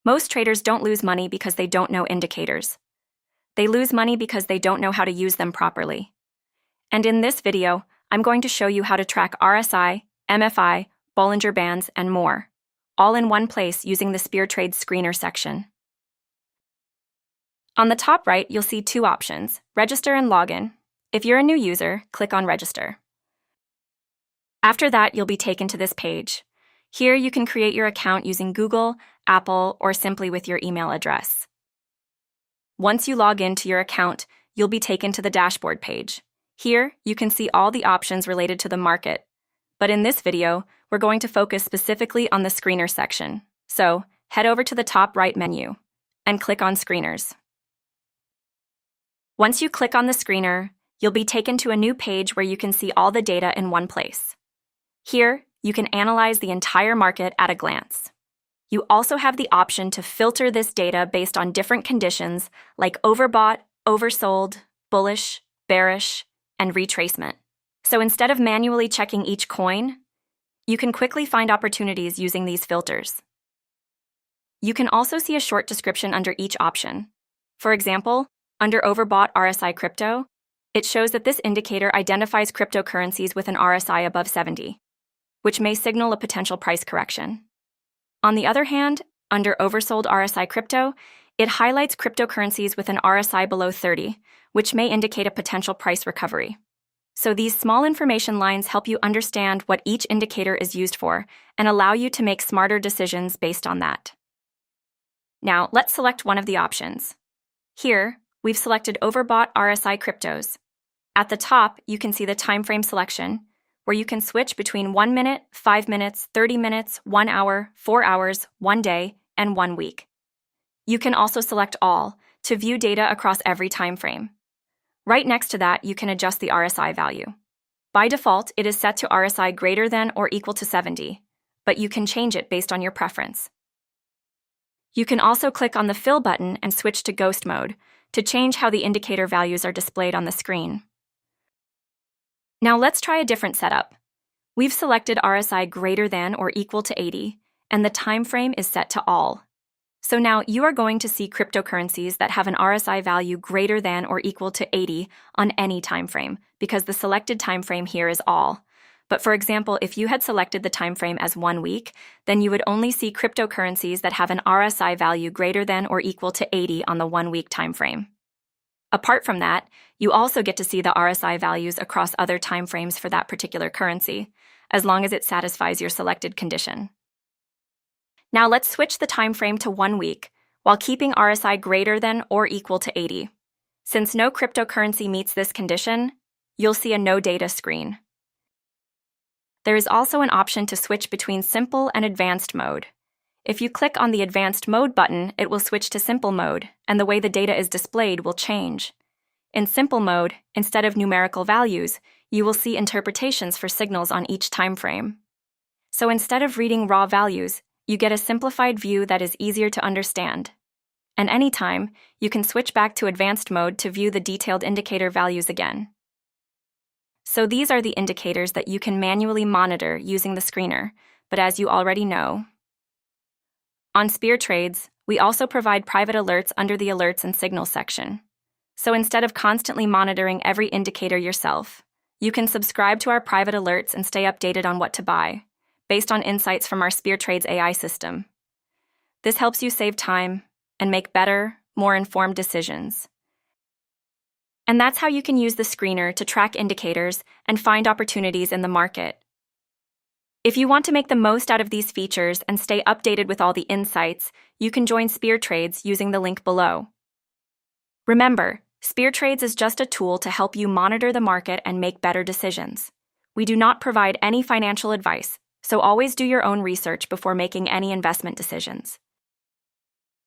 Most traders don't lose money because they don't know indicators. They lose money because they don't know how to use them properly. And in this video, I'm going to show you how to track RSI, MFI, Bollinger Bands, and more, all in one place using the SpearTrades screener section. On the top right, you'll see two options, register and login. If you're a new user, click on register. After that, you'll be taken to this page. Here, you can create your account using Google, Apple, or simply with your email address. Once you log into your account, you'll be taken to the dashboard page. Here, you can see all the options related to the market. But in this video, we're going to focus specifically on the screener section. So, head over to the top right menu and click on Screeners. Once you click on the screener, you'll be taken to a new page where you can see all the data in one place. Here, you can analyze the entire market at a glance. You also have the option to filter this data based on different conditions like overbought, oversold, bullish, bearish, and retracement. So instead of manually checking each coin, you can quickly find opportunities using these filters. You can also see a short description under each option. For example, under Overbought RSI Crypto, it shows that this indicator identifies cryptocurrencies with an RSI above 70, which may signal a potential price correction. On the other hand, under Oversold RSI Crypto, it highlights cryptocurrencies with an RSI below 30, which may indicate a potential price recovery. So these small information lines help you understand what each indicator is used for and allow you to make smarter decisions based on that. Now, let's select one of the options. Here, we've selected Overbought RSI Cryptos. At the top, you can see the time frame selection, where you can switch between 1 minute, 5 minutes, 30 minutes, 1 hour, 4 hours, 1 day, and 1 week. You can also select all to view data across every time frame. Right next to that, you can adjust the RSI value. By default, it is set to RSI greater than or equal to 70, but you can change it based on your preference. You can also click on the Fill button and switch to Ghost mode to change how the indicator values are displayed on the screen. Now let's try a different setup. We've selected RSI greater than or equal to 80, and the time frame is set to all. So now you are going to see cryptocurrencies that have an RSI value greater than or equal to 80 on any time frame, because the selected time frame here is all. But for example, if you had selected the time frame as 1 week, then you would only see cryptocurrencies that have an RSI value greater than or equal to 80 on the 1 week time frame. Apart from that, you also get to see the RSI values across other time frames for that particular currency, as long as it satisfies your selected condition. Now let's switch the time frame to 1 week, while keeping RSI greater than or equal to 80. Since no cryptocurrency meets this condition, you'll see a no data screen. There is also an option to switch between simple and advanced mode. If you click on the Advanced Mode button, it will switch to Simple mode, and the way the data is displayed will change. In Simple mode, instead of numerical values, you will see interpretations for signals on each time frame. So instead of reading raw values, you get a simplified view that is easier to understand. And anytime, you can switch back to Advanced mode to view the detailed indicator values again. So these are the indicators that you can manually monitor using the screener, but as you already know, on SpearTrades, we also provide private alerts under the Alerts and Signals section. So instead of constantly monitoring every indicator yourself, you can subscribe to our private alerts and stay updated on what to buy, based on insights from our SpearTrades AI system. This helps you save time and make better, more informed decisions. And that's how you can use the screener to track indicators and find opportunities in the market. If you want to make the most out of these features and stay updated with all the insights, you can join SpearTrades using the link below. Remember, SpearTrades is just a tool to help you monitor the market and make better decisions. We do not provide any financial advice, so always do your own research before making any investment decisions.